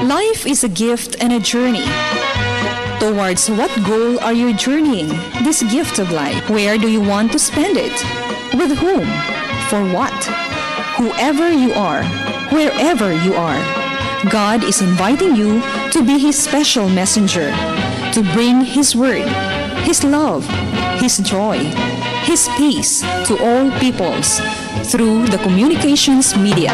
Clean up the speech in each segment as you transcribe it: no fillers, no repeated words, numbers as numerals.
Life is a gift and a journey. Towards what goal are you journeying this gift of life? Where do you want to spend it? With whom? For what? Whoever you are, wherever you are, God is inviting you to be His special messenger, to bring His word, His love, His joy, His peace to all peoples through the communications media.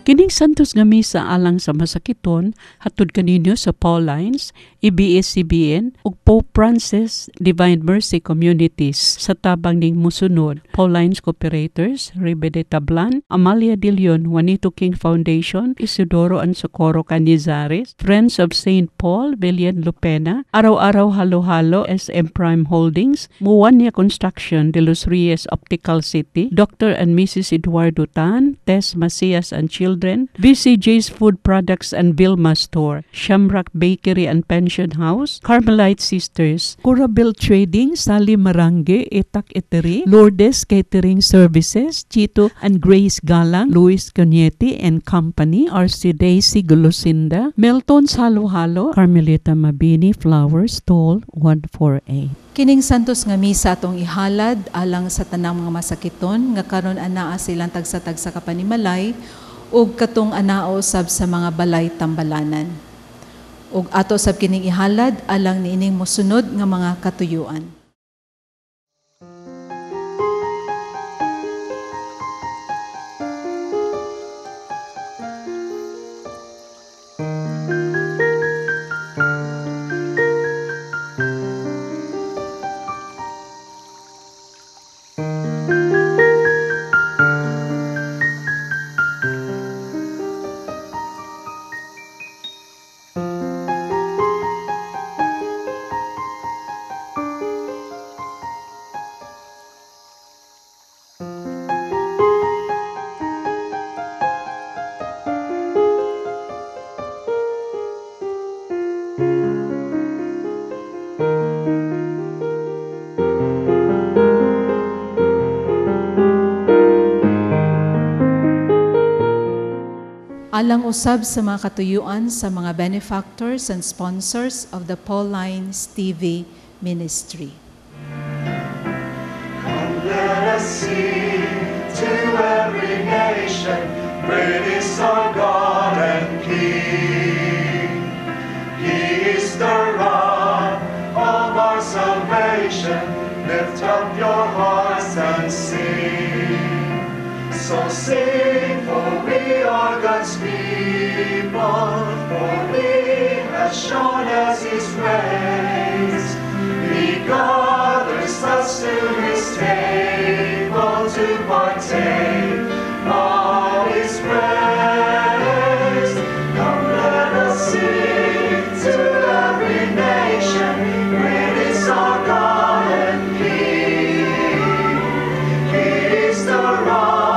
Kining santos nga misa alang sa masakiton hatod kaninyo sa Paulines, ABS-CBN ug Pope Francis Divine Mercy Communities sa tabang ning musunod: Paulines Cooperators, Ribede Tablan, Amalia de Leon, Juanito King Foundation, Isidoro and Socorro Canizares, Friends of St. Paul, Villan Lupena, Araw-Araw Halo-Halo, SM Prime Holdings, Muwania Construction, De Los Reyes Optical City, Dr. and Mrs. Eduardo Tan, Tess Macias and Children, BCJ's Food Products and Vilma Store, Shamrock Bakery and Pension House, Carmelite Sisters, Curabel Trading, Sally Marange, Etak Eatery, Lourdes Catering Services, Chito and Grace Galang, Luis Cañete and Company, RC Daisy Golosinda, Melton's Halo-Halo, Carmelita Mabini Flowers, Stall 148. Kining santos nga misa atong ihalad alang sa tanang mga masakiton nga karon anaa silang tagsa-tagsa kapanimalay ug katong anao sab sa mga balay tambalanan. Ug ato sab kining ihalad alang niining mosunod nga mga katuyuan. Alang usab sa mga katuyuan sa mga benefactors and sponsors of the Paulines TV Ministry. Come, let us sing to every nation, great is our God and King. He is the rock of our salvation, lift up your hearts and sing. So sing, for we are God's people, for He has shown us His grace. He gathers us to His table to partake of His praise. Come, let us sing to every nation, great is our God and King. He is the rock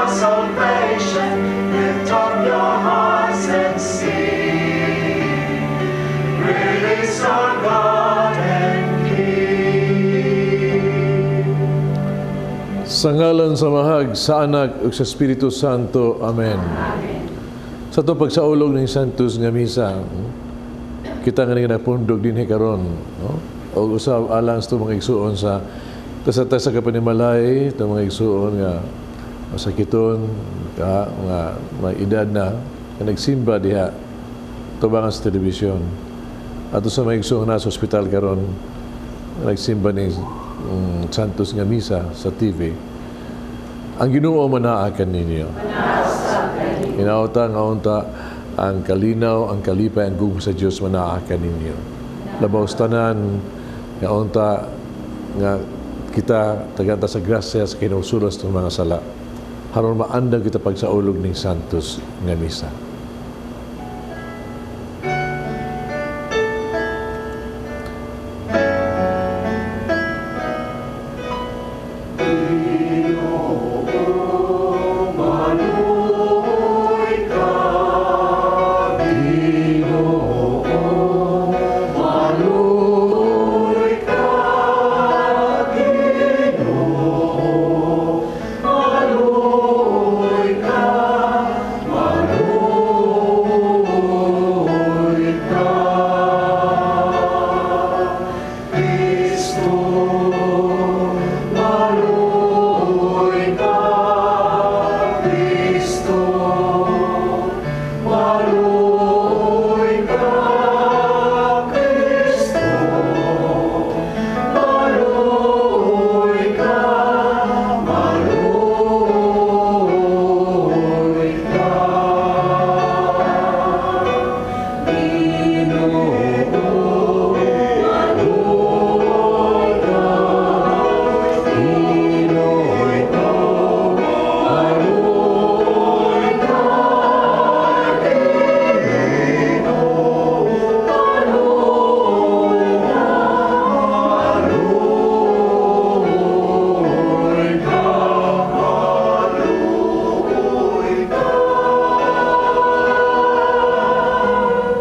salvation, lift up your hearts and sing. Great is our God and King. Sa ngalan sa Mahag, sa Anak, ug sa Espiritu Santo. Amen. Amen. Sa ito pagsaulog ng Santos nga Misa, kita nga nga napundog din karon, no? O usab alang sa mga igsuon sa tasa kapanimalay, sa mga igsuon nga masakiton ka nga may edad na nagsimba diha tubangan sa telebisyon ato sa may igsoon na sa ospital karon nagsimba ni Santos nga Misa sa TV. Ang Ginoo manaakan ninyo, inauta nga unta ang kalinaw, ang kalipay, ang gugma sa Dios manaakan ninyo. Labaw tanan nga unta nga kita tagata sa grasya sa kinusulos ng mga sala haron maandang kita pagsaulog ng Santos nga Misa. Manuoy ka,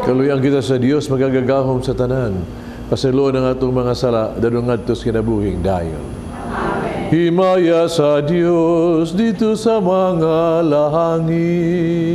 Kaluyang kita sa Dios magagagahom sa tanan. Pasalo ng atong mga sala dadong ngadto sa kinabuhing dayon. Himaya sa Dios dito sa mga lahangin.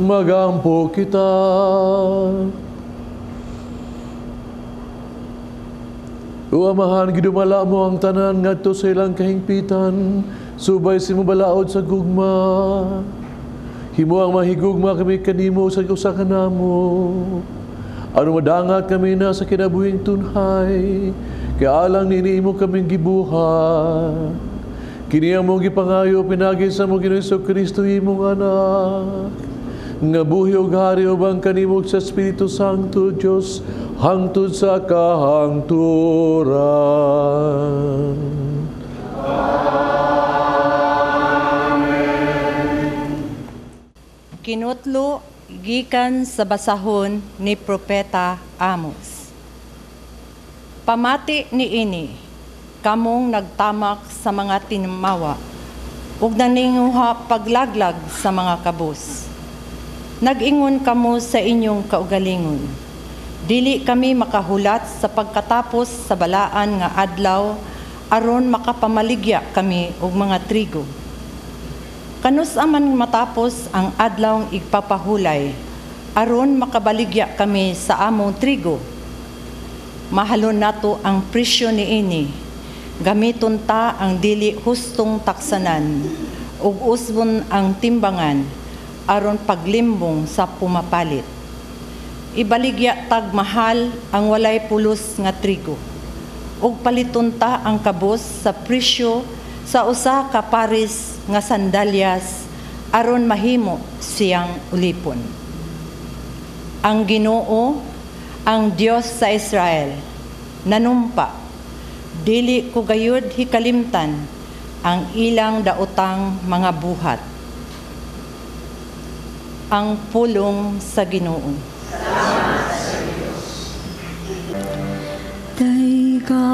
Magampo kita. O Amahan, gidumala mo ang tanan ngadto sa ilang kahingpitan, subay si mo balaod sa gugma. Himo ang mahigugma kami kanimo sa usa ka namo. Ano madangat kami na sa kinabuhing tunhay, kaya alang niniimo kaming gibuhat. Kini ang mong gipangayo pinagi sa mong Ginoong Jesu-Kristo imong anak. Nga buhi o hari o bang kanimog sa Espiritu Santo Diyos hangtod sa kahangturan. Kinutlo gikan sa basahon ni Propeta Amos. Pamati ni ini, kamong nagtamak sa mga tinmawa, ug naninguha paglaglag sa mga kabus. Nag-ingon kamo sa inyong kaugalingon. Dili kami makahulat sa pagkatapos sa balaan nga adlaw, aron makapamaligya kami og mga trigo. Kanus aman matapos ang adlawng igpapahulay, aron makabaligya kami sa among trigo. Mahalon nato ang presyo niini, gamiton ta ang dili hustong taksanan, ug usbon ang timbangan, aron paglimbong sa pumapalit. Ibaligya tag mahal ang walay pulos nga trigo, ug paliton ta ang kabos sa presyo sa usa ka paris nga sandalyas aron mahimo siyang ulipon. Ang Ginoo, ang Dios sa Israel, nanumpa, dili ko gayud hikalimtan ang ilang daotang mga buhat. Ang pulong sa Ginoo. Daiga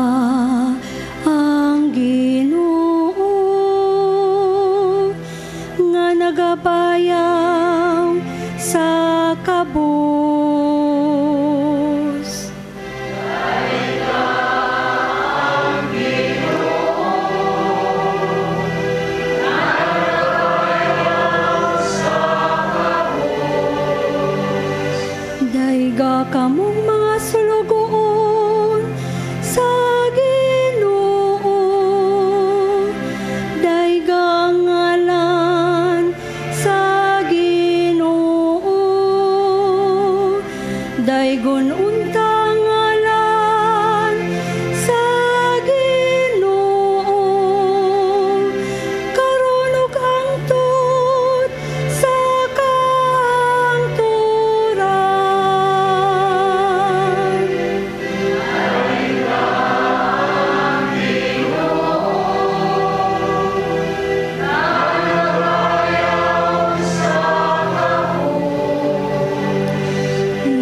ang Ginoo nga nagabayaw sa kabus. Daiga ang Ginoo nga nagabayaw sa kabus. Daiga kamong mga sulugoon sa Ginoo. Daiga ngalan sa Ginoo. Daigon unta ngalan sa Ginoo. Karon ug hangtod sa kangturan.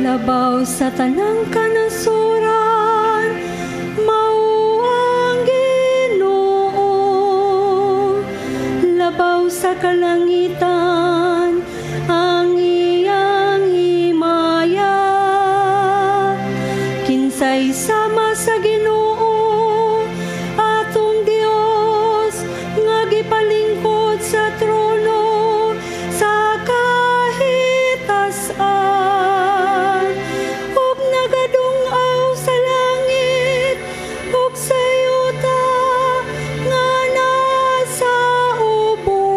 Labaw sa tanang kanasuran, mao ang Ginoo. Labaw sa kalangitan, ang iyang himaya. Kinsay sama sa Ginoo, atong Dios, nga gipalingkod sa trono sa kahitasan. Ug nagadung-aw sa langit, ug sa yuta nga nasa ubos.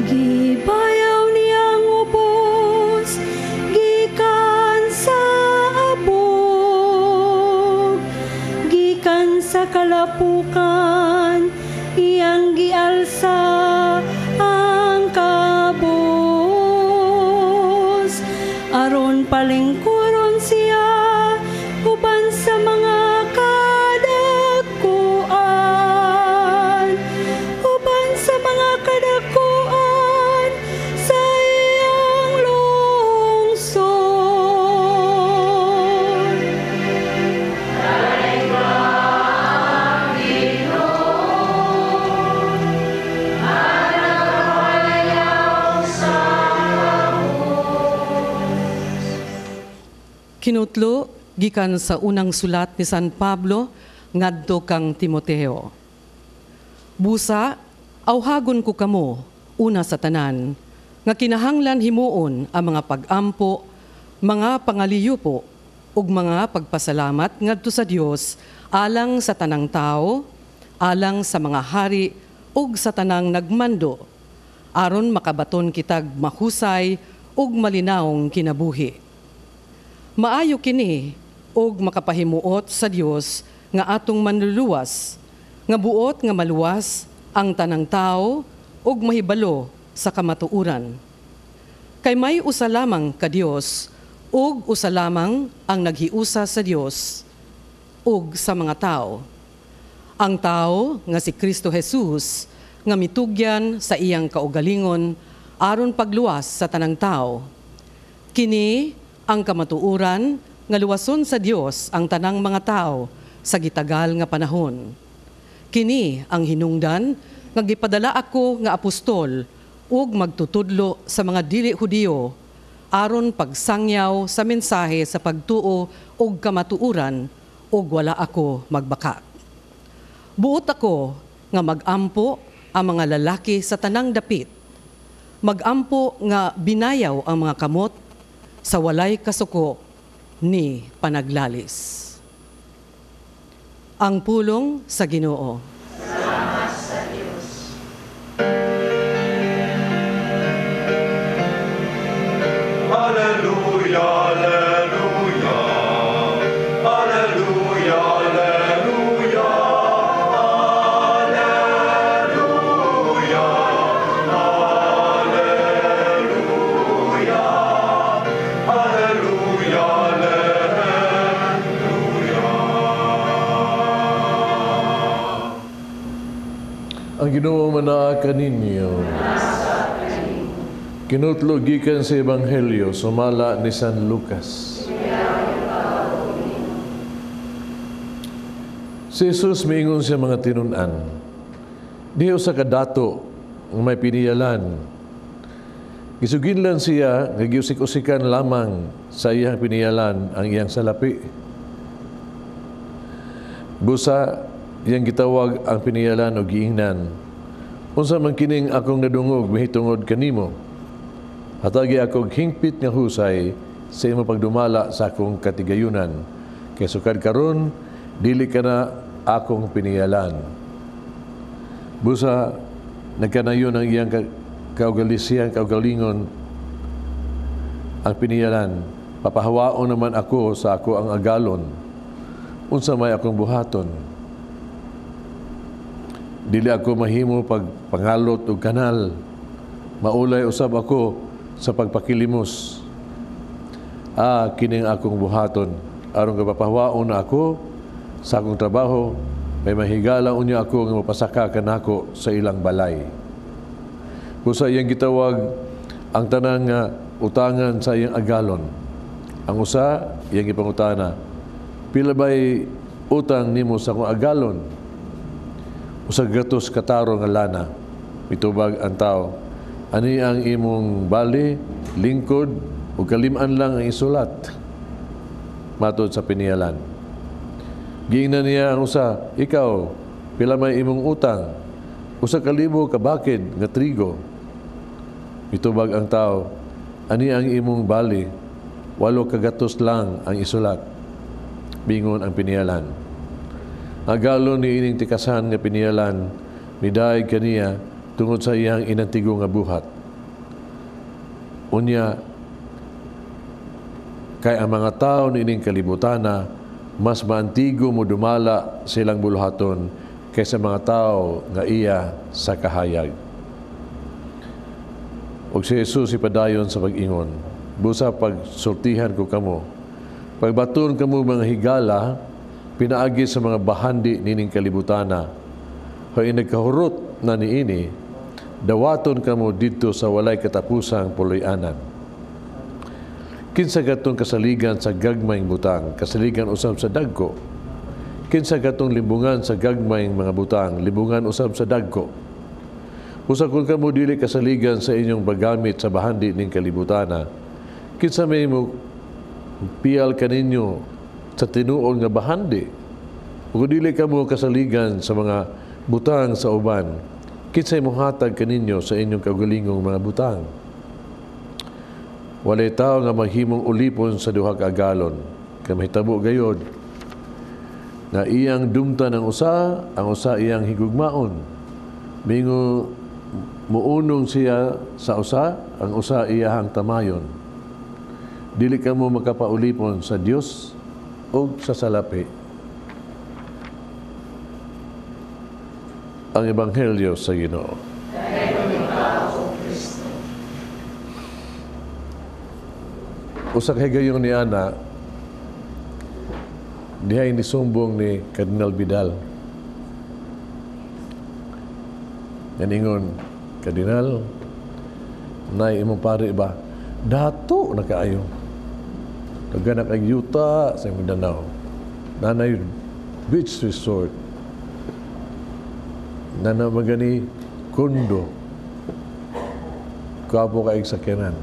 Gibayaw niyang ubos, gikan sa abog, gikan sa kalapukan, iyang gialsa ang kabos. Aron palingkuron siya, uban sa mga kadagkuan, uban sa mga kadagkuan sa iyang lungsod. Kinutlo gikan sa unang sulat ni San Pablo ngadto kang Timoteo. Busa, awhagon ko kamo una sa tanan nga kinahanglan himuon ang mga pag-ampo, mga pangaliyupo ug mga pagpasalamat ngadto sa Dios alang sa tanang tao, alang sa mga hari ug sa tanang nagmando, aron makabaton kitag mahusay ug malinawong kinabuhi. Maayo kini og makapahimuot sa Dios nga atong manluluwas, nga buot nga maluwas ang tanang tao ug mahibalo sa kamatuuran. Kay may usa lamang ka Dios ug usa lamang ang naghiusa sa Dios ug sa mga tao. Ang tao nga si Kristo Jesus nga mitugyan sa iyang kaugalingon aron pagluwas sa tanang tao. Kini ang kamatuuran nga luwason sa Dios ang tanang mga tao sa gitagal nga panahon. Kini ang hinungdan nga gipadala ako nga apostol ug magtutudlo sa mga dili Hudiyo aron pagsangyaw sa mensahe sa pagtuo ug kamatuuran ug wala ako magbaka. Buot ako nga magampo ang mga lalaki sa tanang dapit. Magampo nga binayaw ang mga kamot sa walay kasuko ni panaglalis. Ang pulong sa Ginoo. Salamat sa Diyos. Ang Ginoo manaa kaninyo. Kinutlo gikan sa Ebanghelyo sumala ni San Lucas. Si Jesus miingon siya mga tinunan. Diyo sa kadato ng may piniyalan. Gisugin lang siya, nagiusik-usikan lamang sa iyang piniyalan ang iyang salapi. Busa, iyang gitawag ang piniyalan o giingnan. Unsa man kining akong nadungog, mahitungod kanimo. Hatagi akong hingpit nga husay sa imong pagdumala sa akong katigayunan. Kaya sukad karon, dili ka na akong piniyalan. Busa, nagkanayon ang iyang kaugalingon ang piniyalan. Papahawaon naman ako sa ako ang agalon. Unsa may akong buhaton. Dili ako mahimo pagpangalot og kanal. Maulay usab ako sa pagpakilimos. Kining akong buhaton. Aron kapapahawaon na ako sa akong trabaho, may mahigala unya ako nga mapasaka kanako sa ilang balay. Busa iyang gitawag ang tanang utangan sa iyang agalon. Ang usa, iyang ipangutana, pila ba'y utang nimo sa akong agalon? Usa gatos kataro nga lana. Mitubag ang tao, ani ang imong bali, lingkod, o kalimaan lang ang isulat. Matod sa piniyalan. Giingnan niya ang usa, ikaw, pila may imong utang? Usa ka libo ka bakid nga trigo. Mitubag ang tao, ani ang imong bali, 8 kagatos lang ang isulat. Bingon ang piniyalan. Agalon ni ining tikasan nga piniyalan, midaig kaniya tungod sa iyang inantigo nga buhat. Unya, kay ang mga tao ni ining kalibutana, mas maantigo mo dumala silang buluhaton kaysa mga tao nga iya sa kahayag. Og si Jesus ipadayon sa pag-ingon, busa pagsultihan ko kamo, pagbaton kamo mga higala, pinaagi sa mga bahandi nining kalibutana, kaya nagkahurot na niini, dawaton kamo dito sa walay katapusang puloy-anan. Kinsa gatong kasaligan sa gagmayng butang, kasaligan usab sa dagko. Kinsa gatong libungan sa gagmayng mga butang, libungan usab sa dagko. Usa kun kamo dili kasaligan sa inyong paggamit sa bahandi ning kalibutana, kinsa may mo piyal kaninyo sa tinuon nga bahandi. Ug dili kamo kasaligan sa mga butang sa uban, kinsay mohatag kaninyo sa inyong kaugalingong mga butang. Walay tao nga mahimong ulipon sa duha ka agalon. Kay mahitabo gayod na iyang dumtan ang usa iyang higugmaon. Mingo muunong siya sa usa, ang usa iyahang tamayon. Dili ka mo makapaulipon sa Dios o sa salapi. Ang Ebanghelyo sa Ginoo. Usa kay gayon ni ana dihay ni sumbong ni Cardinal Vidal. Ganingon, Cardinal, nay imong pare ba? Dato na kaayo. Nagana kay yuta sa Mindanao. Nanay beach resort. Nana magani kondo. Kapo kaig sakyanan.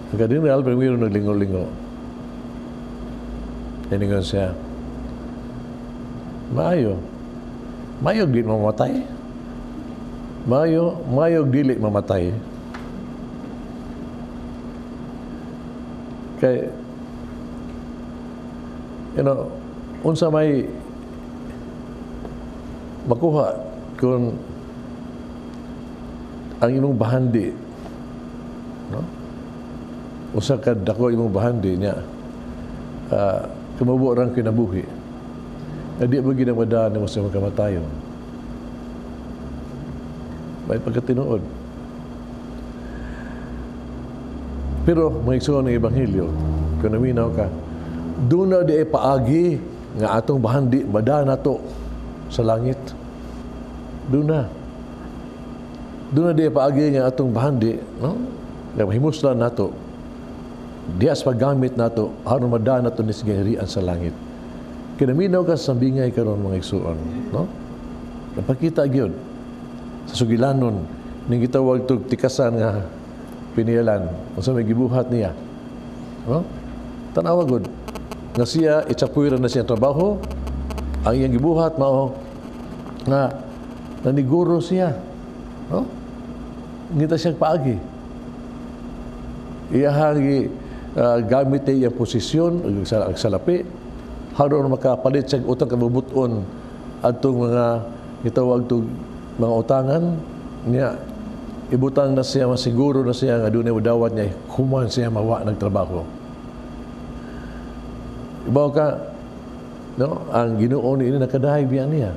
Ang Cardinal, primero naglingo-lingo. Naningon siya, Mayog di mamatay. Mayog dili mamatay. Kay, unsa may makuha kung ang imong bahandi, no? Usa ka dako imong bahandi niya, kumubo rang kinabuhi. Di ba ginamadaan mo sa mga kamatayon? May pagkatinuod. Pero may igsoon ng Ebanghelyo, kung naminaw ka, doon na di ay paagi nga atong bahandi, madaan na to sa langit. Doon na dia paagi nga atong bahandi, no? Nga mahimuslan nato. Dias paggamit nato aron madaan nato ni sigahirian sa langit. Kinaminaw ka sa bingay karon mga igsuon, no? Napakita gyud sa sugilanon ning gitawag tug tikasan nga pinialan unsa may gibuhat niya, no? Tanawa gud nga siya itsapuira na siya trabaho, ang iyang gibuhat mao nga naniguro siya, no? Ngita siyang paagi. Iyahang gamit niya iyang posisyon ang salapi haron makapalit siya utang kabubuton adtong mga gitawag tug mga utangan niya. Ibutang na siya, masiguro na siya nga dunay udawat niya human siya mawa nagtrabaho. Ibaw ka, no? Ang Ginoo ini nakadahay biya niya,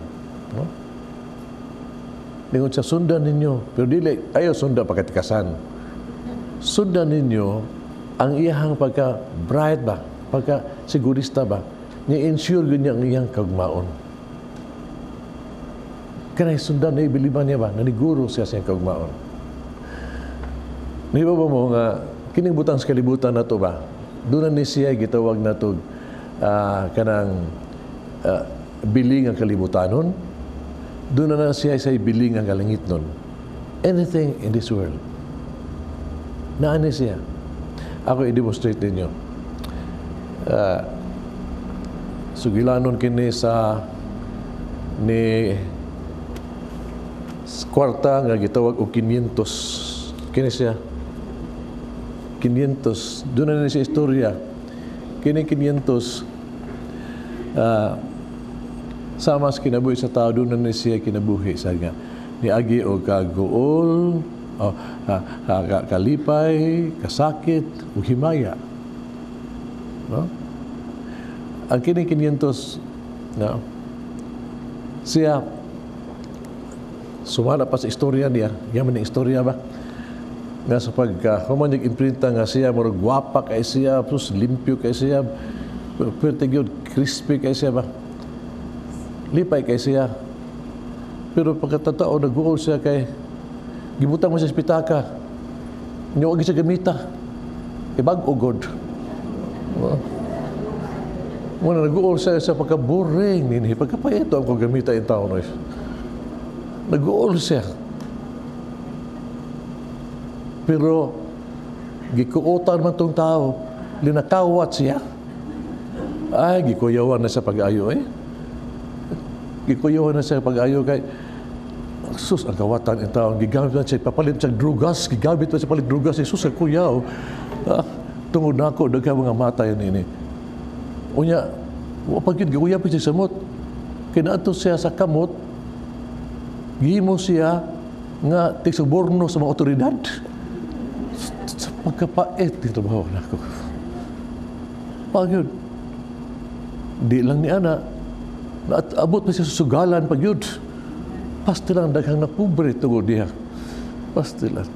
no? Ningon siya, sundan ninyo. Pero dili, ayaw sundan pagkatikasan. Sundan ninyo ang iyahang pagka-bright ba, pagka-sigurista ba, ni-ensure niya ang iyang kagmaon. Kanay sundan na ibiliban niya ba, naniguro siya sa iyang kagmaon. May ba mo nga, kining butang sa kalibutan na to ba, doon na siya gitawag na to kanang biling ang kalibutanon, doon na siya sa biling ang kalangit nun. Anything in this world. Naani siya. Ako i-demonstrate ninyo. Sugilanon kini sa ni kwarta nga gitawag og 500. Kini siya. 500. Doon na siya istorya. Kini 500 sama sa kinabuhi sa tao, doon na siya kinabuhi. Sabi nga, niagi o kaguol, kalipay, kasakit, o himaya. No? Ang kini 500, no? Siya, sumala pa sa istorya niya, yaman ng istorya ba? Nga sa human nag-imprinta nga siya, murag gwapa kay siya, plus limpyo kay siya, pwerte gyud crispy kay siya ba? Lipay kay siya. Pero pagkatao, nag-uol siya kay gibutang mo sa pitaka. Niwag siya gamita. Ibag-o God. Muna nag-uol siya sa pagka-boring. Pagkapaito ang gamita yung tao. Nag-uol siya. Pero gikuutan man tong tao, linakawat siya. Ay, gikuyawan na sa pag-ayo Gikuyawan na siya pag-ayo kay sus, ang kawatan ng tao. Gigamit na siya, papalit siya drugas. Gigamit na siya palit drugas. Sus, ang kuyaw. Tungod na ako, daghang mga mata yan ini. Unya, pagkit gikuyaw pa siya sa mot. Kinaato siya sa kamot, gihimo siya nga tigsuborno sa mga otoridad. Sa pagkapait dito ba na ako. Pag di lang ni ana, at abot pa siya sa sugalan pag yun. Pastilang daghang napubre tungod diha. Pastilang.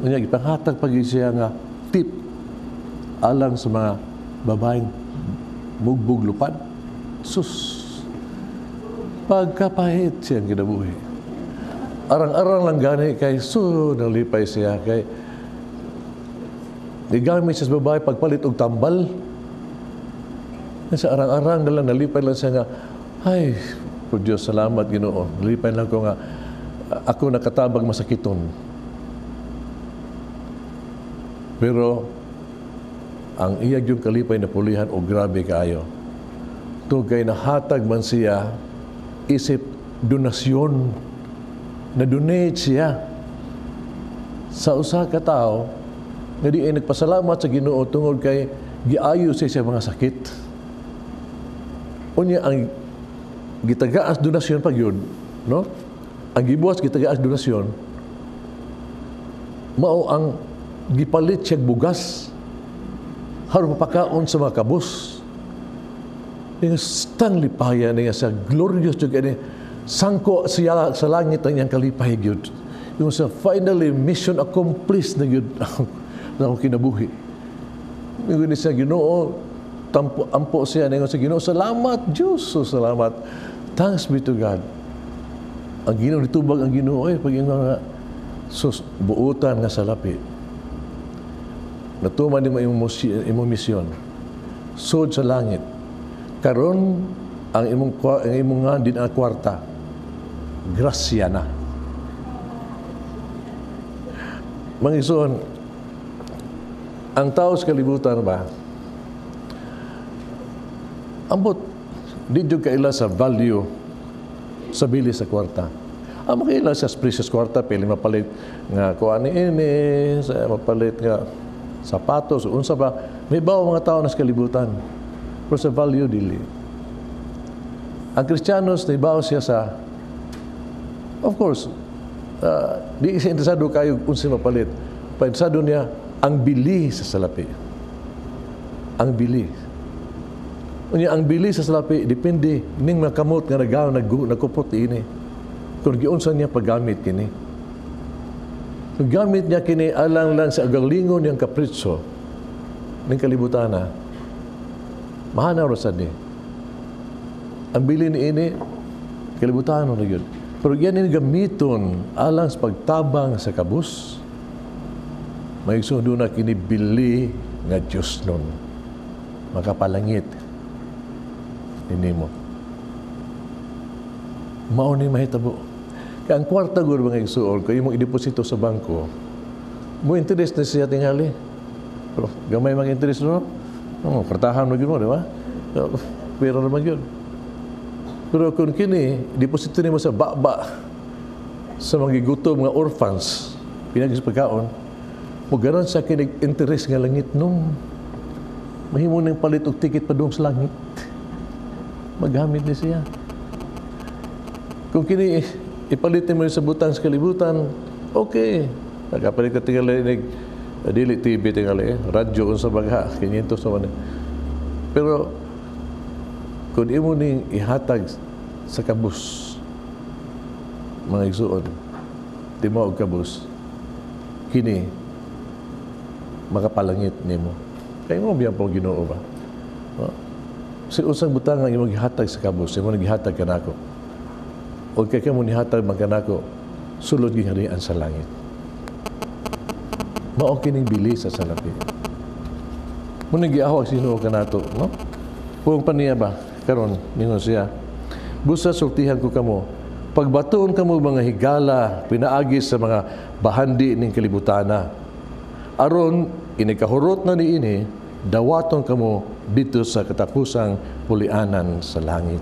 Unya ipanghatag pag siya nga tip alang sa mga babaeng bugbog lupad. Sus. Pagkapahit siyang kinabuhi. Arang-arang lang gani kay nalipay siya kay gigamit siya sa babae pagpalit og tambal. Sa arang-arang na lang, nalipay lang siya nga, ay, po Diyos, salamat, Ginoo. Nalipay lang ko nga, ako nakatabag masakiton. Pero, ang iyag yung kalipay na pulihan, o grabe kaayo. Tugay nahatag man siya, isip donasyon, na donate siya sa usa ka tao, nga di ay nagpasalamat sa Ginoo tungod kay giayo siya sa mga sakit. Unya ang gitagaas donasyon pag yun, no? Ang gibuhat gitagaas donasyon, mao ang gipalit siya bugas haron mapakaon sa mga kabus. Yung stang lipaya niya sa glorious juga ni sangko siya sa langit ang iyang kalipay gyud. Yung sa finally mission accomplished na gyud na akong kinabuhi. Yung siya Ginoo, ampo siya ningon sa Ginoo, salamat Diyos, so salamat, thanks be to God. ang Ginoo ditubag ang Ginoo ay pag nga sus buutan nga salapi. Natuman nimo imong misyon. Sud sa langit. Karon ang imong nga din ang kwarta. Grasya na. Mangison, ang tao sa kalibutan ba, ambot, di dyo kaila sa value sa bili sa kwarta. Ang makaila sa precious kwarta, pili mapalit nga kuha ni ini, mapalit nga sapatos, unsa ba, may bawa mga tao na sa kalibutan. Pero sa value, dili. Ang Kristiyanos, naibaw siya sa, of course, di siya interesado kayo kung siya mapalit. Interesado niya ang bili sa salapi. Ang bili. Ang bili sa salapi, depende ning mga kamot nga nagkupot ini. Kung giunsan niya paggamit kini. Kung gamit niya kini alang lang sa agalingon niyang kapritso ng kalibutana, mahanaw rasad ni. Ang bili ni ini, kalibutano na yun. Pero yan ini gamiton alang sa pagtabang sa kabus. May sundo na kinibili nga Diyos nun. Makapalangit. Hindi mo. Mauni mahitabo. Kaya ang kwarta guro mga igsuol, kaya mong ideposito sa bangko, mo interest na siya tingali. Pero gamay mga interest no? Kartahan mo yun mo, di ba? Pero naman yun. Pero kung kini, deposito mo sa baba, sa mga gigutom, mga orphans, pinagis pagkaon, mo ganon sa kinig interest nga langit nung mahimo ng palit og ticket pa doon sa langit. Maghamit ni siya. Kung kini, ipalitin mo sa butang sa kalibutan, okay. Nagkapalit ka tingali, dili TV tingali, radyo kung sa bagha, 500 sa man. Pero, kung imo ning ihatag sa kabus, mga igsuon, di mo og kabus, kini, makapalangit nimo. Kaya mo biyan po Ginoo ba? Si usang butang ang imong gihatag sa kabus, imo gihatag kanako. O kaya mo nihatag man kanako, sulod giharian sa langit. Mao kining bili sa salapi. Muna giahog sino kanato, no? Kung paniya ba karon ningon siya, busa sultihan ko kamo, pagbatuon kamo mga higala pinaagi sa mga bahandi ning kalibutana. Aron inikahurot na niini, dawaton kamo dito sa katapusang pulianan sa langit.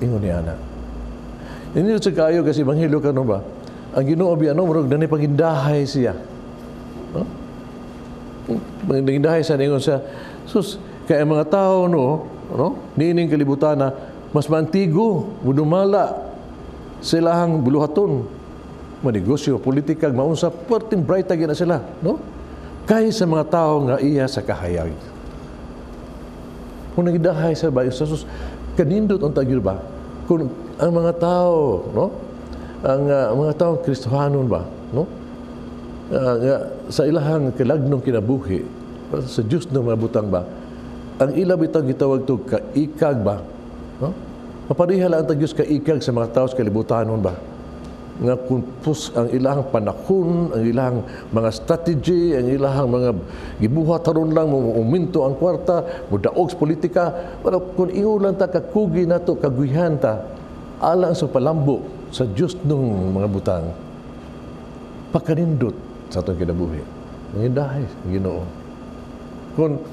Ingon ni ana. Inyo sa kayo kasi banghilo ka no ba? Ang Ginoo biya no murag dani pagindahay siya. No? Pagindahay sa ningon siya. Sus, kaya mga tao no, niining kalibutana mas mantigo, mudumala silahang buluhaton. Manegosyo, politika, maunsa, perting bright na sila, no? Kaya sa mga tao nga iya sa kahayag. Kung nagidahay sa bayo, sa sus, kanindot ang tagil ba? Kung ang mga tao, no? Ang mga tao Kristohanon ba, no? Sa ilahang kilagnong kinabuhi, sa Diyos ng mga butang ba, ang ila bitang gitawag to kaikag ba, no? Mapariha lang ang Diyos kaikag sa mga tao sa kalibutanon ba? Nga kunpus ang ilang panahon, ang ilang mga strategy, ang ilang mga gibuhat haron lang mo uminto ang kwarta, mo daog sa politika, pero kung ingulan ta kakugi nato kaguyan ta alang sa palambo sa Dios nung mga butang. Pakanindot sa atong kinabuhi. Mangindahay ang Ginoo. Kung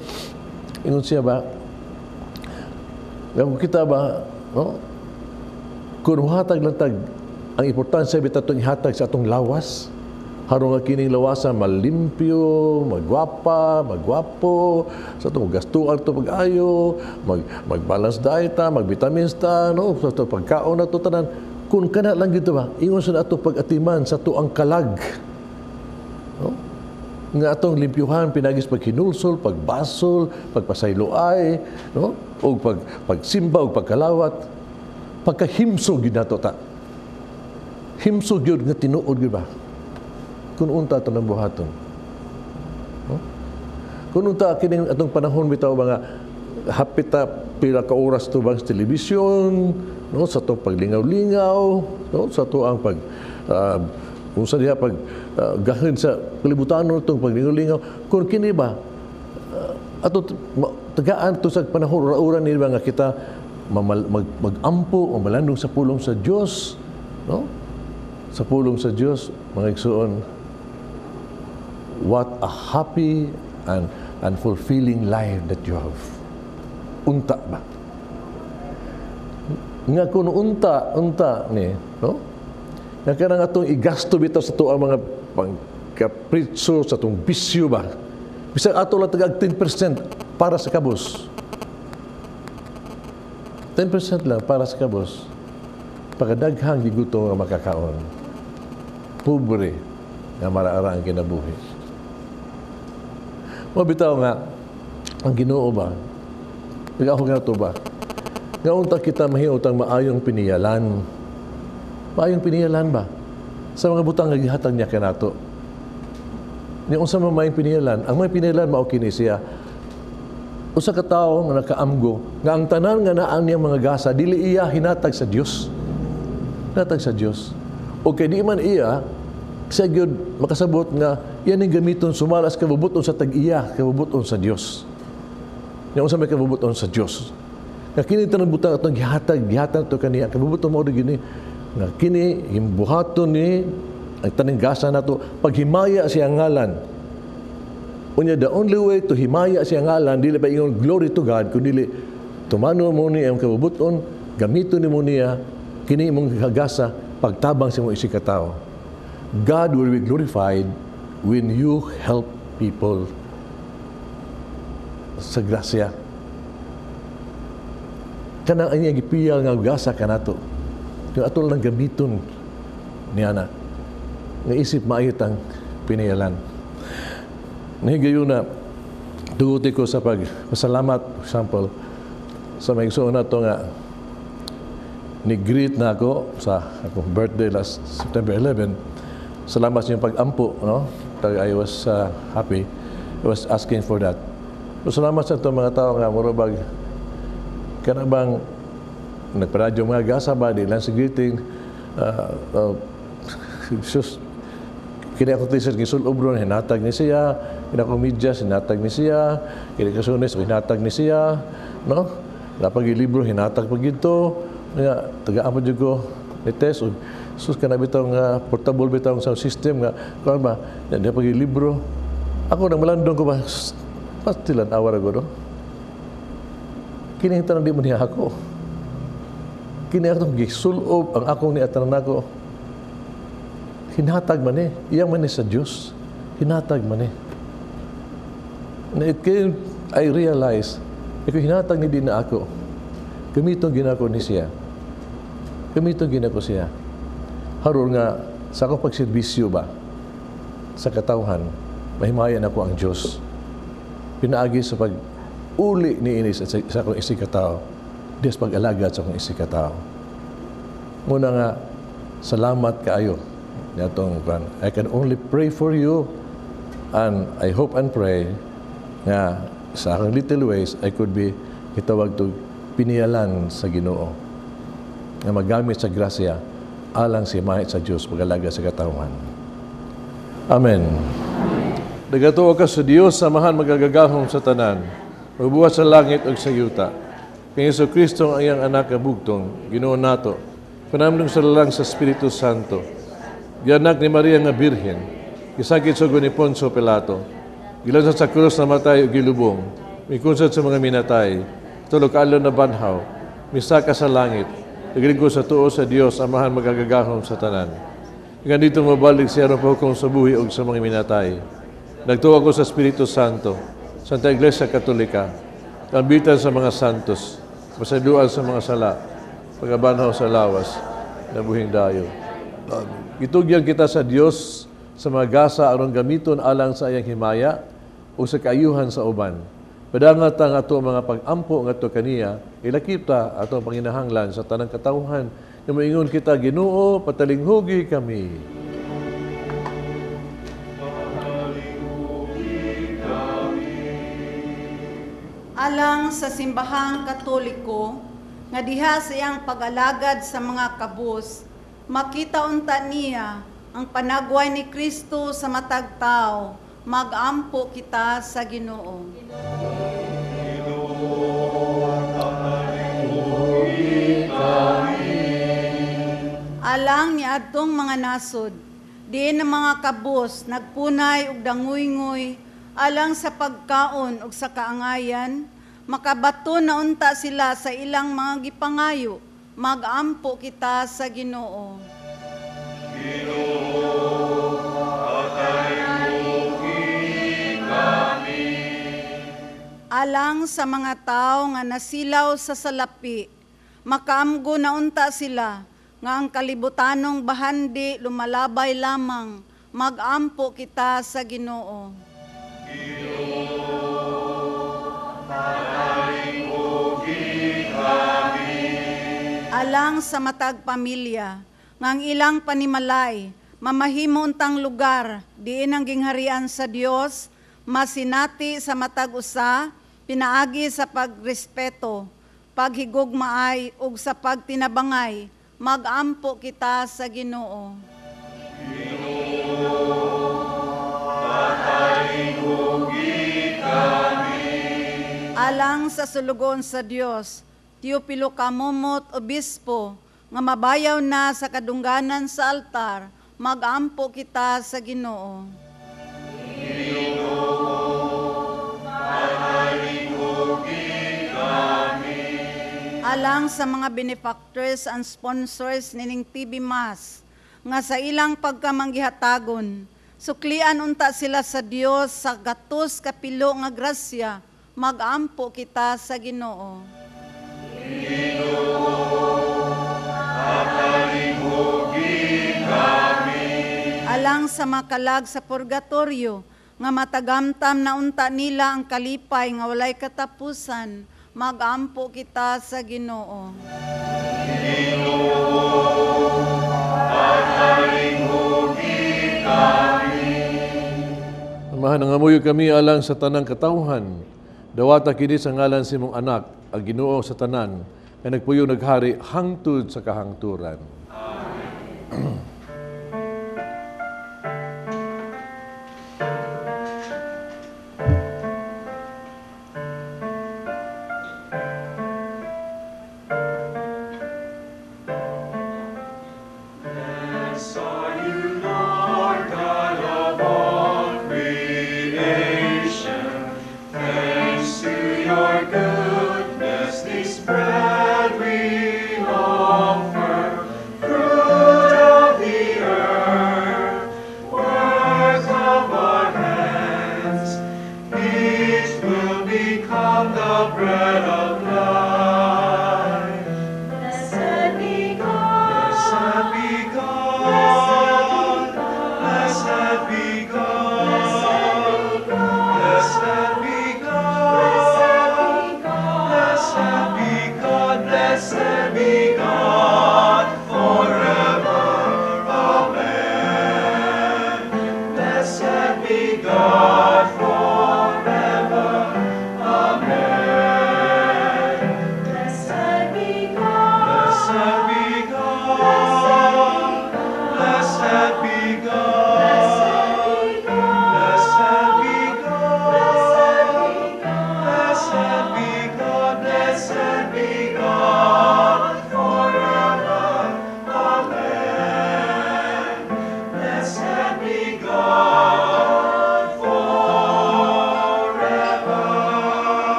ingon siya ba, kung kita ba, no? Kung hatag lang tag ang importansya bita itong ihatag sa atong lawas, harong nga kining lawasan malimpyo, magwapo, sa itong gastuan ito pag-ayo, mag-balance diet ta, mag-vitamins ta, no? Sa itong pagkaon na ito tanan. Kung kana lang dito ba, ingon sa ito pag-atiman sa ito ang kalag. No? Nga atong limpyuhan, pinagis paghinulsol, pagbasol, pagpasayloay, no? O pagsimba, o pagkalawat, pagkahimsog yun nato ta. Himsog yun nga tinuod yun ba? Kung unta ito ng buhaton. No? Kung unta kining atong panahon bitaw mga hapit pila ka oras to bang sa telebisyon, no, sa to paglingaw-lingaw, no, sa to ang pag kung sa diha pag gahin sa kalibutan no tong paglingaw-lingaw, kung kini ba ato tagaan to sa panahon ura ni ba nga kita mag-ampo o malandong sa pulong sa Dios, no? Sa pulong sa Dios, mga igsoon, what a happy and fulfilling life that you have. Unta ba? Nga kuno unta ni, no? Nga kanang atong igasto bitaw sa to ang mga pangkapritso sa tong bisyo ba? Bisag ato lang tagag 10% para sa kabos. 10% lang para sa kabos. Pagkadaghang giguto nga makakaon. Pobre nga maraara ang kinabuhi. Mabitaw nga, ang Ginoo ba? Nag-ako nga ito ba? Nga unta kita mahiutang maayong piniyalan. Maayong piniyalan ba? Sa mga butang nga gihatag niya kanato. Ni unsa man maayong piniyalan, ang may piniyalan mao kini siya. Usa ka tawo nga nakaamgo nga ang tanan nga naa niyang mga gasa dili iya hinatag sa Dios. Hinatag sa Dios. O kay di man iya sa gyud makasabot nga iyan ning gamiton sumalas kabubuton sa tag-iya, kabubuton sa Dios. Nya unsa may kabubuton sa Dios? Nga kini tanang butang atong gihatag to kaniya kabubuton mao gini nga kini himbuhaton ni ang taning gasa nato paghimaya siya ngalan. Unya, the only way to himaya siya ngalan, dili pa ingon glory to God, kundi tumano mo niya ang kabubuton, gamiton ni mo niya, kini mong hagasa, pagtabang sa mong isikataw. God will be glorified when you help people sa grasya. Kanang ang gipiyal nga gasa kanato. Yung atol lang gamiton niya na. Nga isip maayot ang pinayalan. Nahigayon na tuguti ko sa pagpasalamat, for example, sa may igsoon na ito nga ni-greet na ako sa akong birthday last September 11. Salamat sa inyong pag-ampo, no? I was happy. I was asking for that. So, salamat sa itong mga tao nga murabag ka na bang nagparadyo mga gasa ba, di lang sa greeting, kini ako t-shirt ni Sulobron, hinatag ni siya. Kini ako medyas, hinatag ni siya. Kini kasunis, hinatag ni siya. No? Napag libro, hinatag pag ito. Tagaan pa dyan ko ni Tess. Sus ka na bitang portable bitang sound system nga. Kung ba, napag libro. Ako nang malandong ko ba, pastilan awar ako, no? Kini yung tanong di mo niya ako. Kini ako gisulob ang akong ni atanan ako. Hinatag man eh. Iyang man sa Diyos. Hinatag man eh. And it came, I realized, ikaw hinatag ni din na ako. Gamitong ginako ni siya. Gamitong ginako siya. Haron nga, sa akong pagserbisyo ba, sa katawhan, mahimayan ako ang Diyos. Pinaagi sa pag-uli ni Inis at sa akong isikataw. Diyos pag-alagad sa akong isikataw. Muna nga, salamat kaayo. I can only pray for you and I hope and pray nga sa aking little ways I could be itawag to piniyalan sa Ginoo nga magamit sa grasya alang si mahit sa Diyos pag-alaga sa katawhan. Amen. Nagatuo ka sa Dios samahan magagagahom sa tanan magbuhat sa langit ug sa yuta kay Hesus Kristo ang iyang anak nga bugtong Ginoo nato panamdong sa lalang sa Espiritu Santo. Gianak ni Maria nga Birhen, gisakit sa ni Poncio Pilato, gilansad sa krus na matay o gilubong, mikunsad sa mga minatay, tulog alon na banhaw, misaka sa langit, naglingkod sa tuo sa Dios, amahan magagagahom sa tanan. Ganito mabalik siya ng pahukom sa buhi o sa mga minatay. Nagtuwa ko sa Espiritu Santo, Santa Iglesia Katolika, kambitan sa mga santos, masaduan sa mga sala, pagabanhaw sa lawas, na buhing dayo. Gitugyan kita sa Dios sa mga gasa aron gamiton alang sa iyang himaya o sa kaayuhan sa uban. Padangat ang ato mga pag-ampo ngadto kaniya, ilakip ta atong panginahanglan sa tanang katawhan. Nga moingon kita, Ginoo, patalinghugi kami. alang sa simbahang katoliko, nga diha sa iyang pag-alagad sa mga kabus, makita unta niya ang panagway ni Kristo sa matag tao, magampo kita sa Ginoo. Alang ni adtong mga nasod, diin ang mga kabus nagpunay og danguy-ngoy alang sa pagkaon ug sa kaangayan, makabato na unta sila sa ilang mga gipangayo, magampo kita sa Ginoo. Alang sa mga tao nga nasilaw sa salapi, makaamgo na unta sila, nga ang kalibutanong bahandi lumalabay lamang, magampo kita sa Ginoo. Alang sa matag pamilya, nga ang ilang panimalay, mamahimo untang lugar, diin ang gingharian sa Dios, masinati sa matag usa, pinaagi sa pagrespeto, paghigugmaay ug sa pagtinabangay, magampo kita sa Ginoo. Alang sa sulugon sa Dios, Teopilo Kamumot, Obispo, nga mabayaw na sa kadungganan sa altar, magampo kita sa Ginoo. Alang sa mga benefactors and sponsors nining TV Mass, nga sa ilang pagkamanggihatagon, suklian unta sila sa Dios sa gatos kapilo nga grasya, magampo kita sa Ginoo. Alang sa makalag sa purgatorio, nga matagamtam na unta nila ang kalipay nga walay katapusan, magampo kita sa Ginoo. Amahan nga muyo kami alang sa tanang katawhan, dawata kini sa ngalan si mong anak, ang Ginoo sa tanan, nga nagpuyo naghari hangtod sa kahangturan. Amen.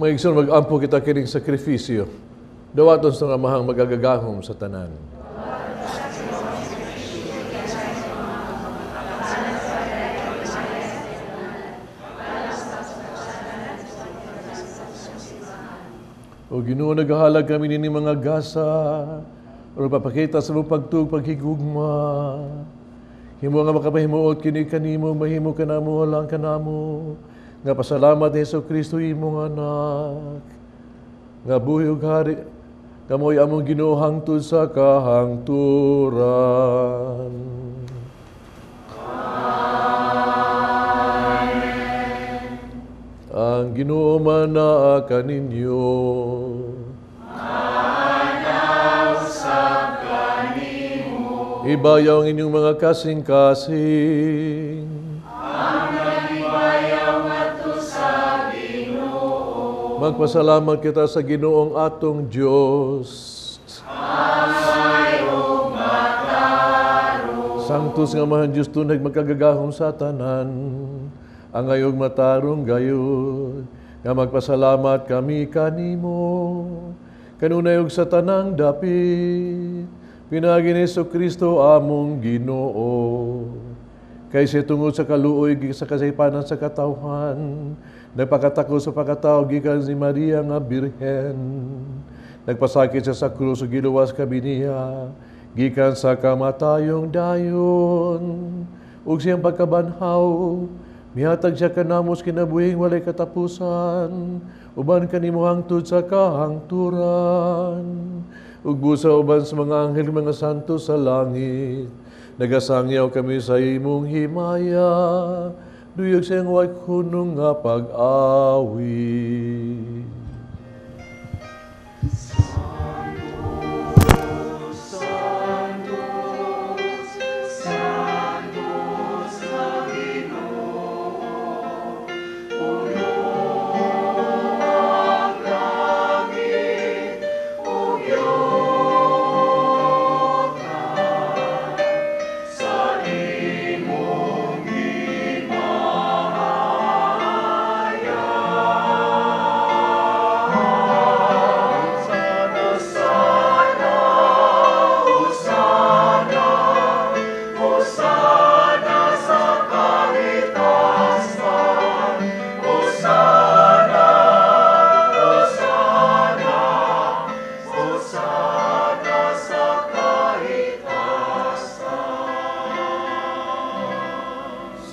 Mga igsoon, mag-ampo kita kining sakrifisyo. Dawaton sa amahang magagagahom sa tanan. O Ginoo, naghahalag kami nini mga gasa, o papakita sa mong pagtug, paghigugma. Himo nga makapahimuot kini kanimo, mahimo kanamo, walang kanamo. Nga pasalamat ni Hesus Kristo imong anak. Nga buhi ug hari kamoy among Ginoo hangtod sa kahangturan. Ang Ginoo manaa kaninyo. Ibayaw ang inyong mga kasing-kasing. Ang nag-ibayaw ngadto sa Ginoo. Magpasalamat kita sa Ginoong atong Dios. Amay ug matarong. Sanctus nga Amahan Dios tunay magkagagahom sa tanan. Ang ayog matarong gayud. Nga magpasalamat kami kanimo. Kanunay ug sa tanang dapit. Pinagi ni Jesucristo among Ginoo. Kaysa tungod sa kaluoy sa kasaypanan sa katawhan, nagpakatako sa pagkatao gikan si Maria nga Birhen. Nagpasakit siya sa krus ug giluwas kami niya, gikan sa kamatayong dayon. Ug siyang pagkabanhaw, mihatag siya kanamos kinabuhing walay katapusan, uban kanimo hangtod sa kahangturan. Ug busa uban sa mga anghel mga santo sa langit, nagasangyaw kami sa imong himaya, duyog sa iyong waghunong nga pag-awi.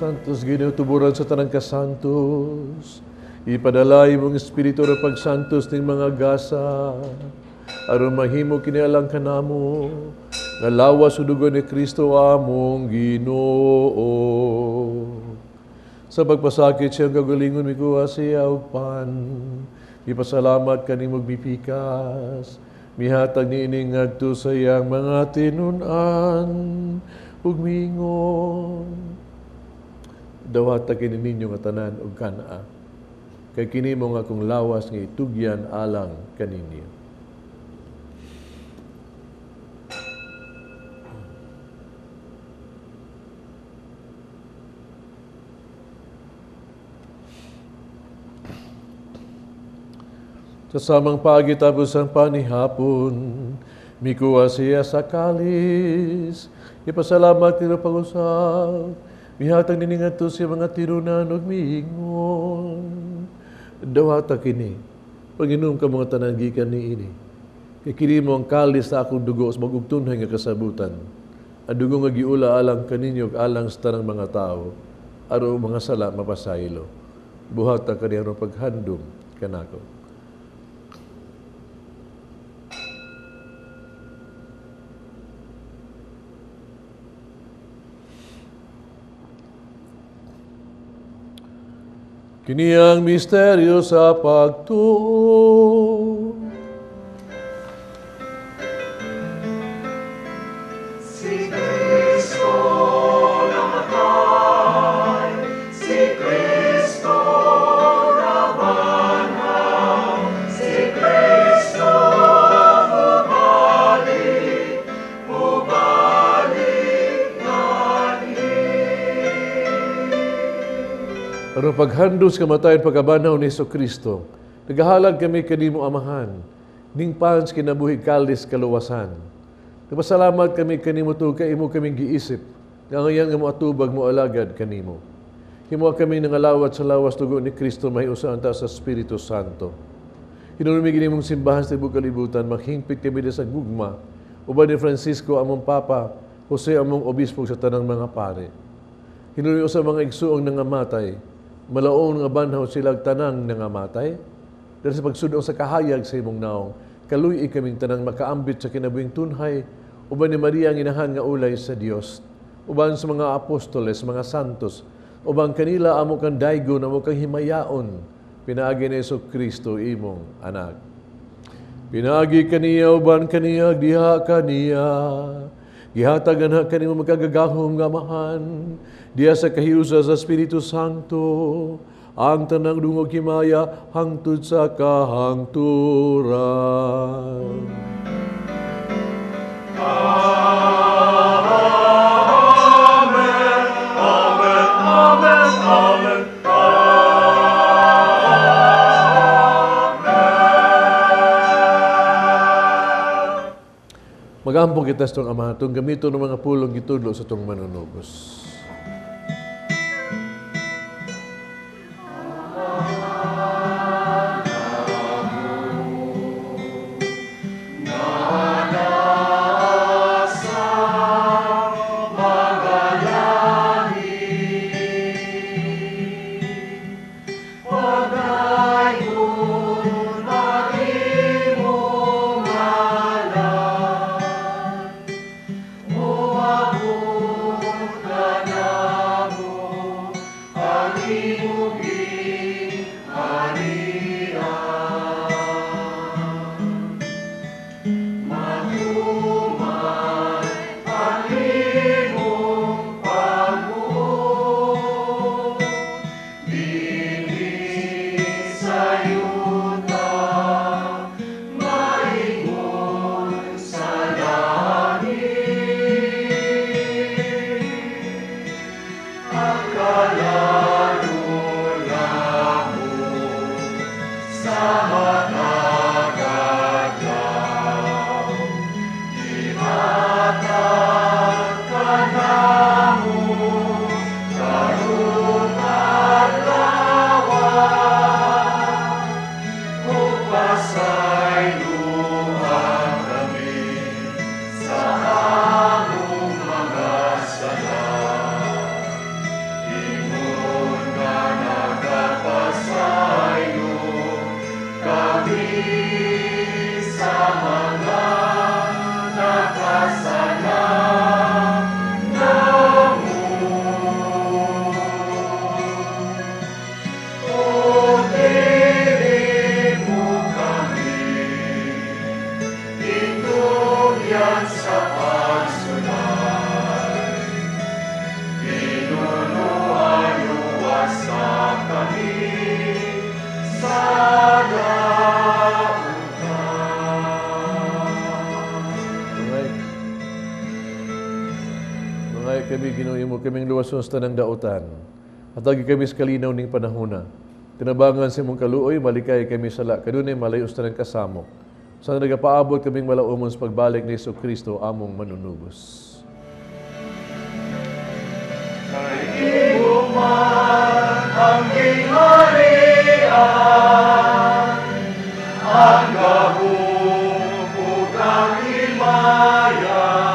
Santos Ginoo tuburan sa tanang kasantos, ipadalay mong espiritu ng pagsantos ng mga gasa, aron mahimo kinialang kanamo, nga lawas udugon ni Kristo among Ginoo. Sa pagpasakit siyang kagalingon mikuha siya og pan, ipasalamat kanimong mipikas, mihatag ni ining ngadto sa iyang mga tinun-an, ug mingon. Dawata kini ninyo nga tanan og kanaa. Kay kini mo nga akong lawas nga itugyan alang kaninyo. Sa samang pagi tapos ang panihapon, mikuha siya sa kalis, ipasalamat nila pag-usap, mihatag niningadto siya mga tirunan ug miingon. Dawata kini, Panginom ka mga tanan gikan niini. Kay kini mo ang kalis sa akong dugo sa magugtunhay nga kasabutan. Ang dugo nga giula alang kaninyo alang sa tanang mga tao, aron mga sala mapasaylo. Buhat ang kaniyang paghandom kanako. Kini ang misteryo sa pagtuo. Si Kristo namatay, si Kristo nabanhaw, si Kristo bumalik nani. Aron paghandos kamatayon pagkabanaw ni Jesucristo, nagahalag kami kanimo amahan, ning pans kinabuhi kalis kaluwasan. Nagpasalamat kami kanimo to kay imo kaming giisip, nga ngayon nga mo atubag mo alagad kanimo. Himo kami nangalawat sa lawas dugo ni Kristo mahiusan ta sa Espiritu Santo. Hinunumi ginimong simbahan sa tibuok kalibutan, maghingpit kami sa gugma, uban ni Francisco among Papa, Jose among obispo sa tanang mga pare. Hinunumi sa mga igsuong nangamatay, malaon nga banhaw silang tanang nangamatay. Dahil sa pagsudong sa kahayag sa imong naong, kaluy kaming tanang makaambit sa kinabuhing tunhay, uban ni Maria ang inahan nga ulay sa Dios, uban sa mga apostoles, mga santos, uban kanila amo kang daygon, amo kang himayaon, pinaagi ni Jesucristo imong anak. Pinaagi kaniya, uban kaniya, diha kaniya, gihatagan ha kanimo magkagagahom nga mahan, diya sa kahiusa sa Espiritu Santo, ang tanang dungog himaya hangtod sa kahangturan. Amen, amen, amen, amen, Magampong kita sa itong Ama, itong gamito ng mga pulong gitudlo sa itong manunubos. Kami ginuhi mo kaming luwason sa tanang dautan. At agi kami sa kalinaw ning panahona. Tinabangan sa imong kaluoy, malikay kami sala. Kanunay malayos tanang kasamo. Sana nagapaabot kaming malaumon sa pagbalik ni Jesucristo among manunubos. Kay iuman ang gingharian, ang gahom ug ang himaya.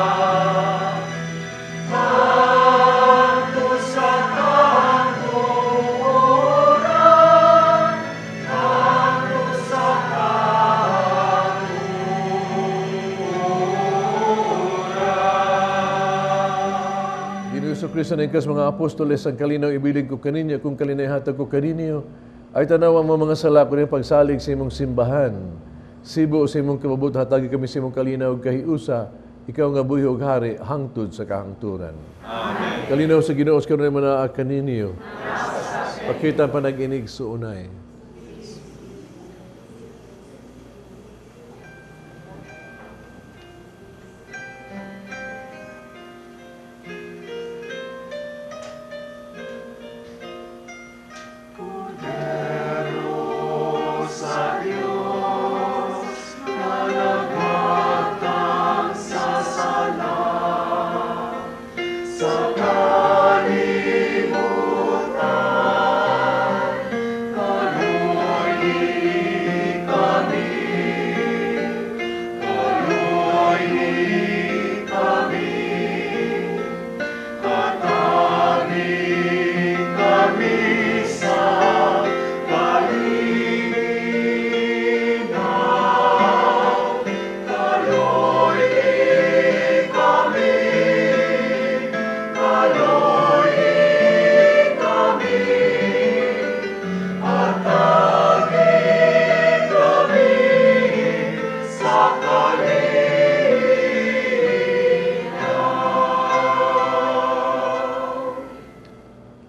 Kristo na ikas mga apostoles ang kalinaw ibilig ko kaninyo, kung kalinayhatag ko kaninyo, ay tanaw ang mga sala ko rin pagsalig sa imong simbahan. Sibo sa imong kababot, hatagi kami sa imong kalinaw kahiusa, ikaw nga buhi og hari, hangtod sa kahangturan. Amen. Kalinaw sa Ginoo ka rin mga kaninyo. Pakita panag-inig sa unay. Kalimutan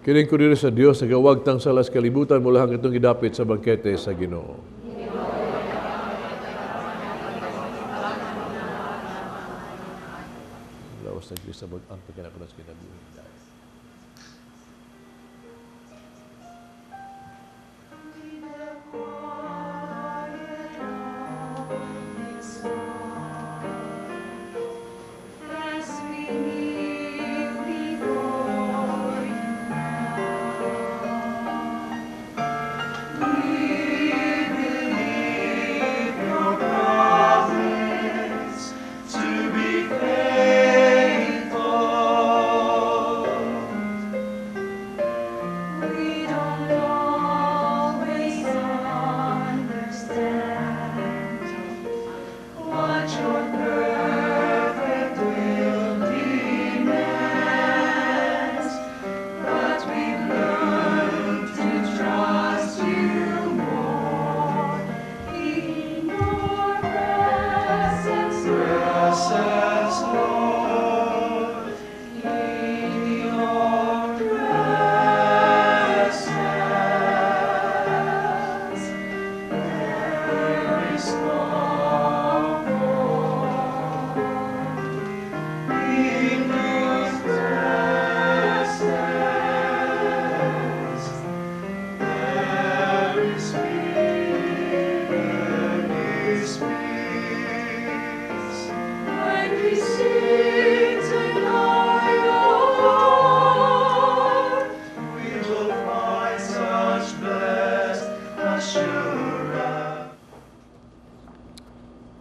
Kining ko diri sa Dios nga wagtang salas kalibutan mula hanggang itong gidapit sa bangkete sa Ginoo. Lawas na Diyos sa ang pagkinakunas kinabuhi.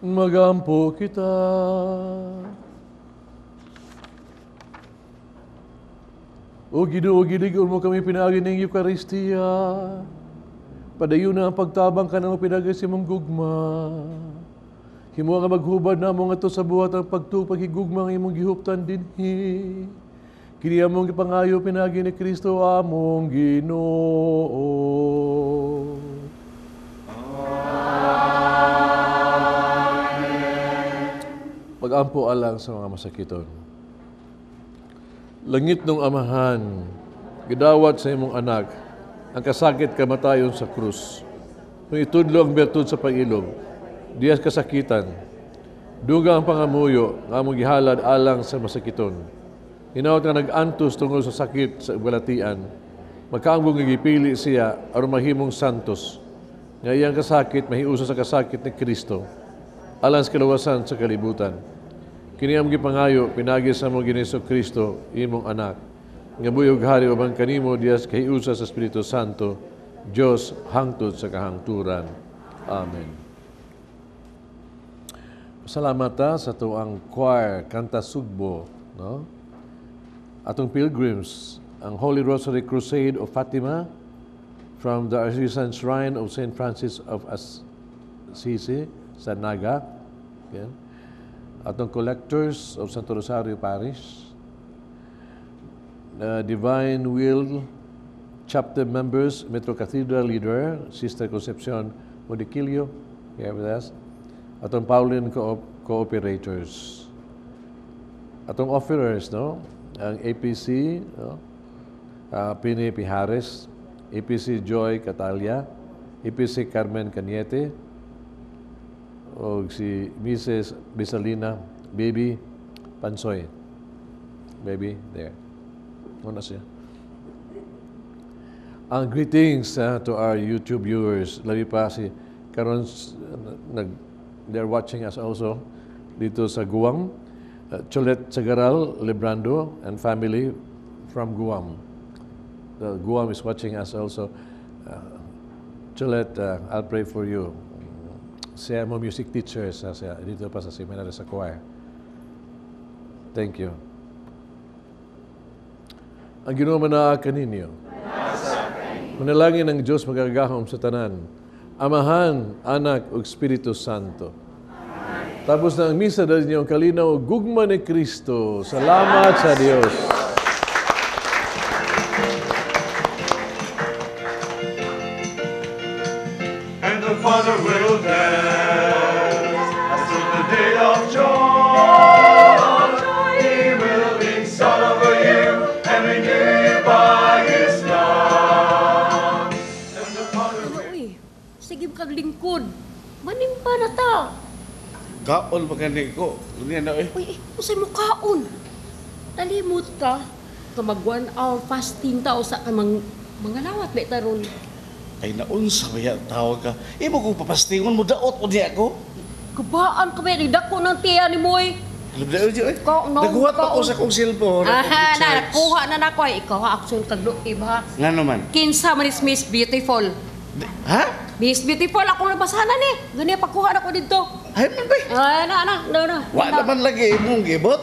Magampo kita. O Ginoo, giligol mo kami pinagi ng Eucharistia. Padayon na ang pagtabang ka na mo pinagi si mong gugma. Himo nga maghubad na mo nga to sa buhat ang pagtupag higugma ng imong gihuptan dinhi. Kini among ipangayo pinagi ni Kristo among Ginoo. Pag-ampo alang sa mga masakiton. Langit ng amahan, gidawat sa imong anak, ang kasakit kamatayon sa krus. Kung itudlo ang bertud sa pag-ilog, diyas kasakitan, duga ang pangamuyo, nga among gihalad alang sa masakiton. Hinawat nga nag-antos tungkol sa sakit sa balatian, magkaambong gipili siya, aron mahimong santos, nga iyang kasakit, mahiusa sa kasakit ni Kristo, alang sa kalawasan sa kalibutan. Kini ang gipangayo pinagi sa mo Giniso Kristo imong anak nga buyog hari uban kanimo dias kahiusa sa Espiritu Santo Dios hangtod sa kahangturan. Amen. Salamat sa tuang choir kanta sugbo, no? Atong pilgrims ang Holy Rosary Crusade of Fatima from the Archdiocese Shrine of St. Francis of Assisi sa Naga. Okay. Atong collectors of Santo Rosario Parish, Divine Will chapter members, Metro Cathedral leader, Sister Concepcion Modiquillo, here with us. Atong Pauline cooperators. Atong offerers, no? Ang APC, no? Pini Pihares, APC Joy Catalia, APC Carmen Cañete, o si Mrs. Bisalina, Baby Pansoy. Baby, there. Muna siya. Ang greetings to our YouTube viewers. Labi pa si karon they're watching us also dito sa Guam. Cholet Sagaral Lebrando and family from Guam. Guam is watching us also. Cholet, I'll pray for you. Siya mo music teacher siya dito pa sa seminary sa choir. Thank you. Ang Ginoo manaakan ninyo. Manalangin ng Diyos magagahom sa tanan. Amahan, Anak ug Espiritu Santo. Amen. Tapos na ang misa dahil niyo ang kalinaw gugma ni Kristo. Salamat sa Diyos. And the Father will dance as the day of joy. He will exalt over you and renew you by His love. Uy, sige kag lingkod. Manimba na ta. Kaon ba gani ko? Ganyan na eh. Uy, usay mo kaon. Nalimot ka. Mag 1 hour fasting tao sa mga lawat may taron. Ay naunsa ba yan tawag ka? Imo kong papastingon mo daot o di ako? Kabaan ka ba? Dako ng tiyan ni Moy. Alam na yun eh. Kaon, Naguhat ako sa kong cellphone. Aha, nakuha na na ko. Ikaw ha, action kagluib ha. Nga naman. Kinsa man is Miss Beautiful. Ha? Miss Beautiful, akong nabasahan ni. Ganyan pagkuha na ko dito. Ay man ba? Ay, na. Wa naman lagi imong gibot.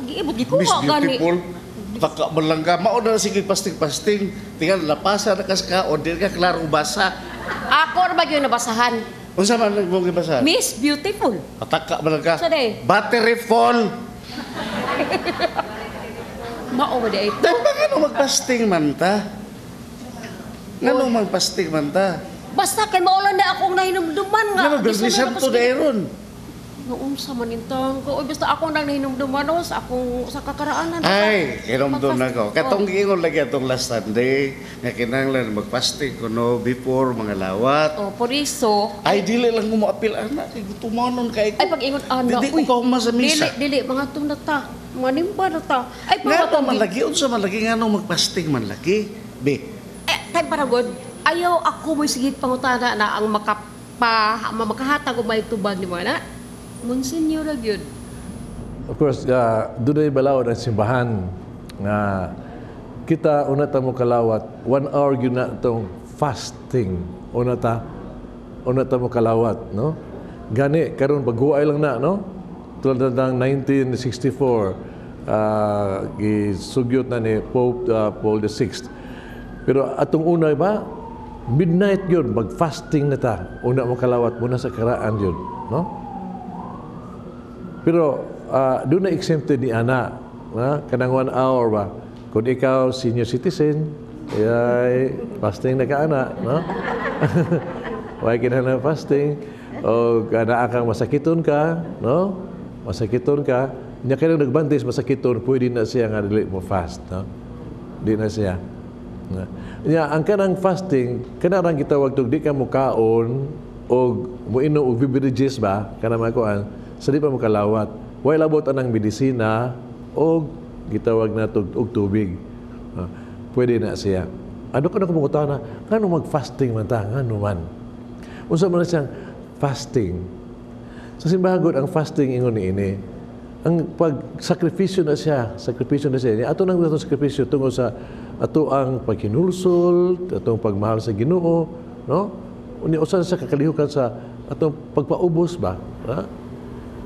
Giibot, Miss gikuha gani. Beautiful. Taka mo lang ka. Mauna na sige pasting-pasting. Tingnan, napasa na kas ka o di ka klaro basa. Ako na ba yung nabasahan? Kung saan man nagmong ibasa? Miss Beautiful. Pataka mo lang ka. Saan eh? Battery fall. Mao ba di ito? Dahil ba nga magpasting man ta? Nga magpasting man ta? Basta kay maulan na akong nahinumduman nga. Nga magbibisan to na eron. Noong sa manintang ko, basta ako nang nahinumduman sa akong sa kakaraanan. Ay, kinumdum na ko. Katong giingon lagi atong last Sunday, nga kinahanglan magpasting kuno before mga lawat. Oh, por iso. Ay, dili lang mo apil anak. Kay gutumanon kay ko. Ay, pag-ingon, ano, Dili ko kauma sa misa. Dili, mga tumnata. Manimba na ta. Ay, Nga mga man lagi, unsa man lagi nga nung magpasting man lagi. Be, kay Paragod, ayaw ako mo sigit pangutana na ang makahatag o may tubag ni mo na. Monsignor na yun. Of course, doon ay balaod ang simbahan nga kita una ta mo kalawat 1 hour gyud na itong fasting una ta mo kalawat, no? Gani karon paghuay lang na, no? Tulad ng 1964 gisugyot na ni Pope Paul VI. Pero atong una ba midnight yun, mag-fasting na ta. Una mo kalawat muna sa karaan yun, no? Pero doon na exempted ni Ana, kanang 1 hour ba? Kung ikaw senior citizen, ay fasting na ka ana, no? Why kinahanglan fasting? O kana kang masakiton ka, no? Masakiton ka, nya kaya nagbantis masakiton, pwede na siya nga dili mo fast, no? Di na siya. Nya ang kanang fasting, kanarang gitawag tog di ka mo kaon o moinom og beverages ba, kana makuan, sa di pa mo kalawat. Way labot anang medisina o gitawag na og tubig. Pwede na siya. Ano ka na kumukuta na, ngano mag-fasting man ta, ngano man. Unsa man na siyang fasting. Sa simbahan ang fasting ingon ni ini, ang pag-sakripisyo na siya. Ato nang ato sakripisyo tungod sa ato ang paghinulsol, atong pagmahal sa Ginoo, no? Unya usa sa kakalihukan sa atong pagpaubos ba, ha?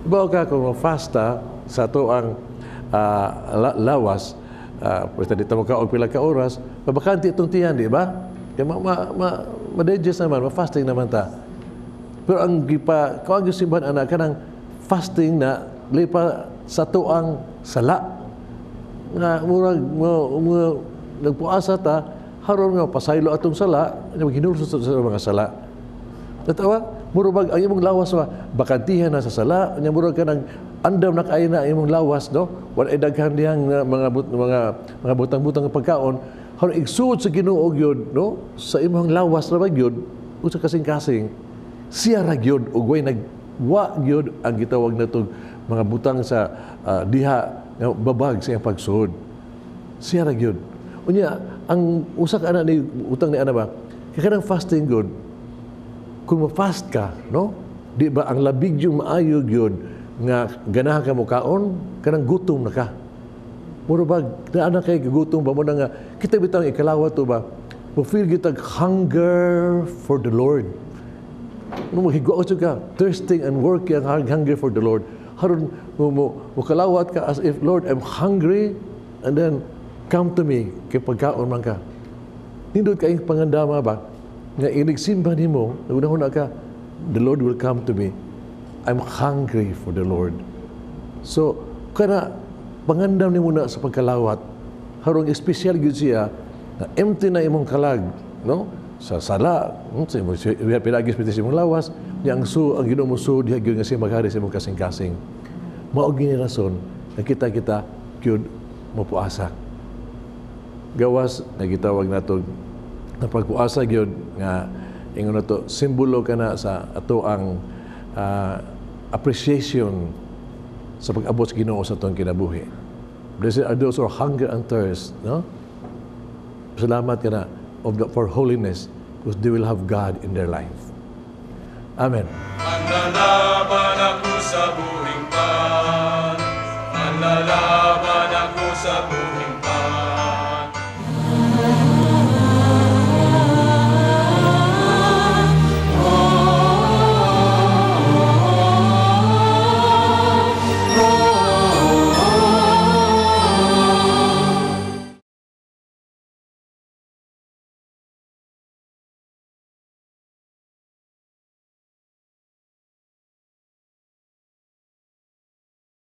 Bawa ka kung fasta sa ato ang lawas, pwede dito mo ka o pila ka oras, mabakanti itong tiyan, di ba? Kaya ma-digest naman, ma-fasting naman ta. Pero ang gipa, kung ang simbahan anak ka ng fasting na lipa sa ato ang sala, nga murag nagpuasa ta, haron nga pasaylo atong sala, maghinulso sa mga sala. Natawa, murag ang imong lawas ba, bakantihan na sa sala, nya murag ka ng andam na kain na imong lawas, no? Wala daghan diyang mga butang-butang ng pagkaon, haron igsuot sa Ginoo gyud, no? Sa imong lawas ra ba gyud, usa kasing-kasing, siya ra gyud ug way nagwa gyud ang gitawag natong mga butang sa diha nga babag sa iyang pagsuod. Siya ra gyud. Unya, ang usa ka ana ni utang ni ana ba, kanang fasting good, kung ma-fast ka, no? Di ba ang labig yung maayo yun nga ganahan ka mo kaon, kanang gutom na ka. Muro ba, na kay gutom ba mo na nga, kita bitang ikalawa to ba, mo feel kita hunger for the Lord. No, mahigwa ka, thirsting and working and hunger for the Lord. Haron mo kalawat ka as if, Lord, I'm hungry, and then come to me, kay pagkaon man ka. Nindot ka yung pangandama ba, nga inigsimba nimo, nagunahon ka, the Lord will come to me. I'm hungry for the Lord. So, kana pangandam nimo na sa pagkalawat, harong espesyal gyud siya na empty na imong kalag, no? Sa sala, sa imong pinagis sa imong lawas, Yang ang Ginoo mo su diha gyud nga siya maghari sa imong kasing-kasing. Mao gini rason nga kita gyud mopuasa. Gawas nga gitawag nato na pagpuasa gyud nga ingon nato simbolo kana sa ato ang appreciation sa pag-abot sa Ginoo sa atong kinabuhi. Blessed are those who hunger and thirst, no? Salamat ka na for holiness because they will have God in their life. Amen.